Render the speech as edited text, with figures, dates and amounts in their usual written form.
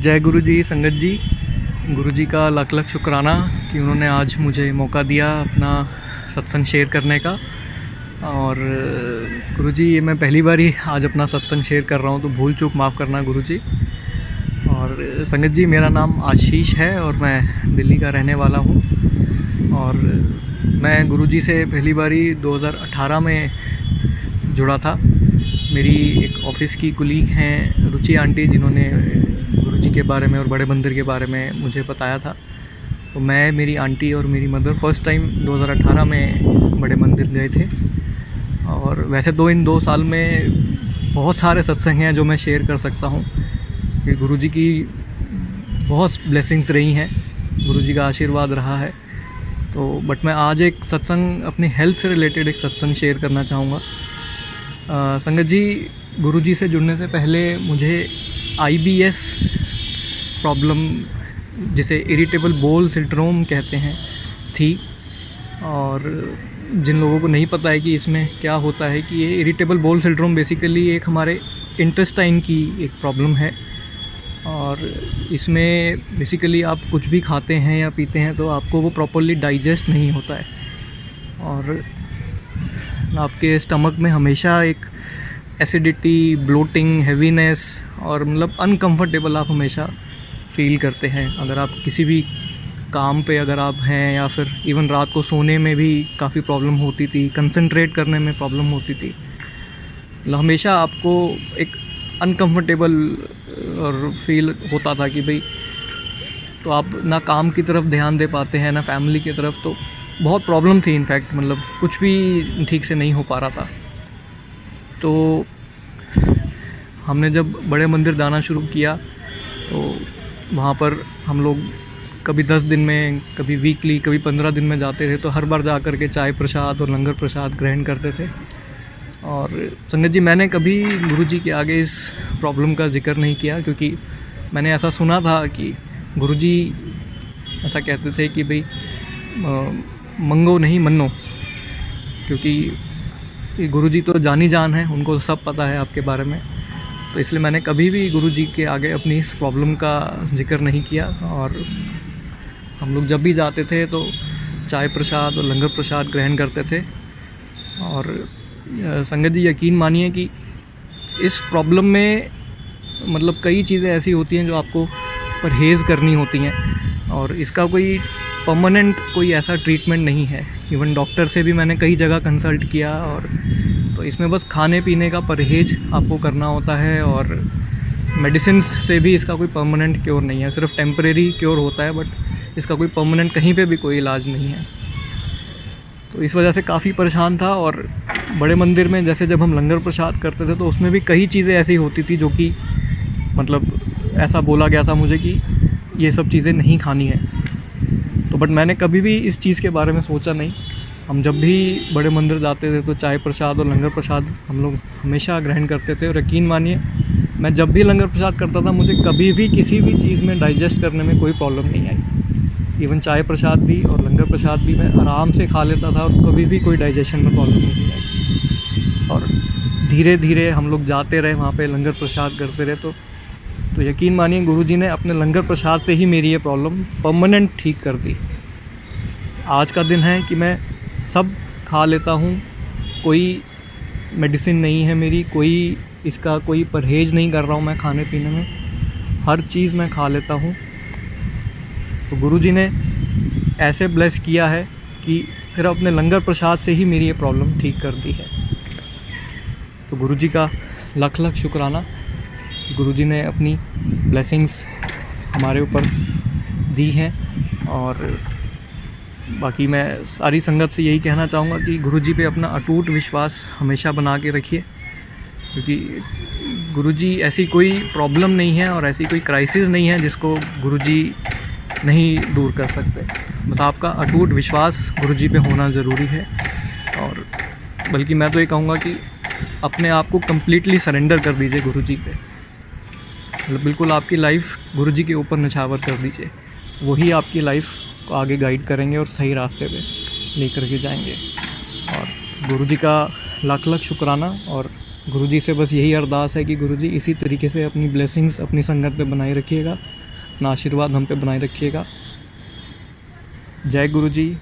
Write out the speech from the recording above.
जय गुरु जी। संगत जी, गुरु जी का लाख लाख शुक्राना कि उन्होंने आज मुझे मौका दिया अपना सत्संग शेयर करने का। और गुरु जी, ये मैं पहली बार ही आज अपना सत्संग शेयर कर रहा हूँ, तो भूल चूक माफ़ करना गुरु जी। और संगत जी, मेरा नाम आशीष है और मैं दिल्ली का रहने वाला हूँ। और मैं गुरु जी से पहली बारी 2018 में जुड़ा था। मेरी एक ऑफ़िस की कुलीग हैं रुचि आंटी, जिन्होंने गुरु जी के बारे में और बड़े मंदिर के बारे में मुझे बताया था। तो मैं, मेरी आंटी और मेरी मदर फर्स्ट टाइम 2018 में बड़े मंदिर गए थे। और वैसे तो इन 2 साल में बहुत सारे सत्संग हैं जो मैं शेयर कर सकता हूँ कि गुरु जी की बहुत ब्लेसिंग्स रही हैं, गुरु जी का आशीर्वाद रहा है। तो बट मैं आज एक सत्संग अपनी हेल्थ से रिलेटेड एक सत्संग शेयर करना चाहूँगा। संगत जी, गुरु जी से जुड़ने से पहले मुझे IBS प्रॉब्लम, जिसे इरिटेबल बोल सिंड्रोम कहते हैं, थी। और जिन लोगों को नहीं पता है कि इसमें क्या होता है, कि ये इरिटेबल बोल सिंड्रोम बेसिकली एक हमारे इंटेस्टाइन की एक प्रॉब्लम है। और इसमें बेसिकली आप कुछ भी खाते हैं या पीते हैं तो आपको वो प्रॉपर्ली डाइजेस्ट नहीं होता है, और आपके स्टमक में हमेशा एक एसिडिटी, ब्लोटिंग, हैवीनेस और मतलब अनकंफर्टेबल आप हमेशा फील करते हैं। अगर आप किसी भी काम पे अगर आप हैं, या फिर इवन रात को सोने में भी काफ़ी प्रॉब्लम होती थी, कंसंट्रेट करने में प्रॉब्लम होती थी, मतलब हमेशा आपको एक अनकंफर्टेबल और फील होता था कि भाई, तो आप ना काम की तरफ ध्यान दे पाते हैं ना फैमिली की तरफ। तो बहुत प्रॉब्लम थी, इनफैक्ट मतलब कुछ भी ठीक से नहीं हो पा रहा था। तो हमने जब बड़े मंदिर जाना शुरू किया तो वहाँ पर हम लोग कभी 10 दिन में, कभी वीकली, कभी 15 दिन में जाते थे। तो हर बार जा कर के चाय प्रसाद और लंगर प्रसाद ग्रहण करते थे। और संगत जी, मैंने कभी गुरु जी के आगे इस प्रॉब्लम का जिक्र नहीं किया, क्योंकि मैंने ऐसा सुना था कि गुरु जी ऐसा कहते थे कि भाई मंगो नहीं मन्नो, क्योंकि गुरु जी तो जानी जान है, उनको सब पता है आपके बारे में। तो इसलिए मैंने कभी भी गुरु जी के आगे अपनी इस प्रॉब्लम का जिक्र नहीं किया। और हम लोग जब भी जाते थे तो चाय प्रसाद और लंगर प्रसाद ग्रहण करते थे। और संगत जी, यकीन मानिए कि इस प्रॉब्लम में मतलब कई चीज़ें ऐसी होती हैं जो आपको परहेज़ करनी होती हैं, और इसका कोई परमानेंट कोई ऐसा ट्रीटमेंट नहीं है। इवन डॉक्टर से भी मैंने कई जगह कंसल्ट किया, और तो इसमें बस खाने पीने का परहेज आपको करना होता है, और मेडिसिन से भी इसका कोई परमानेंट क्योर नहीं है, सिर्फ टेम्परेरी क्योर होता है, बट इसका कोई परमानेंट कहीं पे भी कोई इलाज नहीं है। तो इस वजह से काफ़ी परेशान था। और बड़े मंदिर में जैसे जब हम लंगर प्रसाद करते थे तो उसमें भी कई चीज़ें ऐसी होती थी जो कि मतलब ऐसा बोला गया था मुझे कि ये सब चीज़ें नहीं खानी है। तो बट मैंने कभी भी इस चीज़ के बारे में सोचा नहीं। हम जब भी बड़े मंदिर जाते थे तो चाय प्रसाद और लंगर प्रसाद हम लोग हमेशा ग्रहण करते थे। और यकीन मानिए, मैं जब भी लंगर प्रसाद करता था मुझे कभी भी किसी भी चीज़ में डाइजेस्ट करने में कोई प्रॉब्लम नहीं आई। इवन चाय प्रसाद भी और लंगर प्रसाद भी मैं आराम से खा लेता था, और कभी भी कोई डाइजेशन में प्रॉब्लम नहीं आई। और धीरे धीरे हम लोग जाते रहे, वहाँ पे लंगर प्रसाद करते रहे। तो यकीन मानिए, गुरु जी ने अपने लंगर प्रसाद से ही मेरी ये प्रॉब्लम परमानेंट ठीक कर दी। आज का दिन है कि मैं सब खा लेता हूँ, कोई मेडिसिन नहीं है मेरी, कोई इसका कोई परहेज नहीं कर रहा हूँ मैं खाने पीने में, हर चीज़ मैं खा लेता हूँ। तो गुरु जी ने ऐसे ब्लेस किया है कि सिर्फ अपने लंगर प्रसाद से ही मेरी ये प्रॉब्लम ठीक कर दी है। तो गुरु जी का लाख लाख शुक्राना। गुरु जी ने अपनी ब्लेसिंग्स हमारे ऊपर दी हैं। और बाकी मैं सारी संगत से यही कहना चाहूँगा कि गुरु जी पे अपना अटूट विश्वास हमेशा बना के रखिए, क्योंकि गुरु जी ऐसी कोई प्रॉब्लम नहीं है और ऐसी कोई क्राइसिस नहीं है जिसको गुरु जी नहीं दूर कर सकते। बस आपका अटूट विश्वास गुरु जी पे होना ज़रूरी है। और बल्कि मैं तो ये कहूँगा कि अपने आप को कम्प्लीटली सरेंडर कर दीजिए गुरु जी पे। मतलब बिल्कुल आपकी लाइफ गुरु जी के ऊपर निछावर कर दीजिए, वही आपकी लाइफ को आगे गाइड करेंगे और सही रास्ते पे लेकर के जाएंगे। और गुरु जी का लाख लाख शुक्राना। और गुरु जी से बस यही अरदास है कि गुरु जी इसी तरीके से अपनी ब्लेसिंग्स अपनी संगत पे बनाए रखिएगा, अपना आशीर्वाद हम पे बनाए रखिएगा। जय गुरु जी।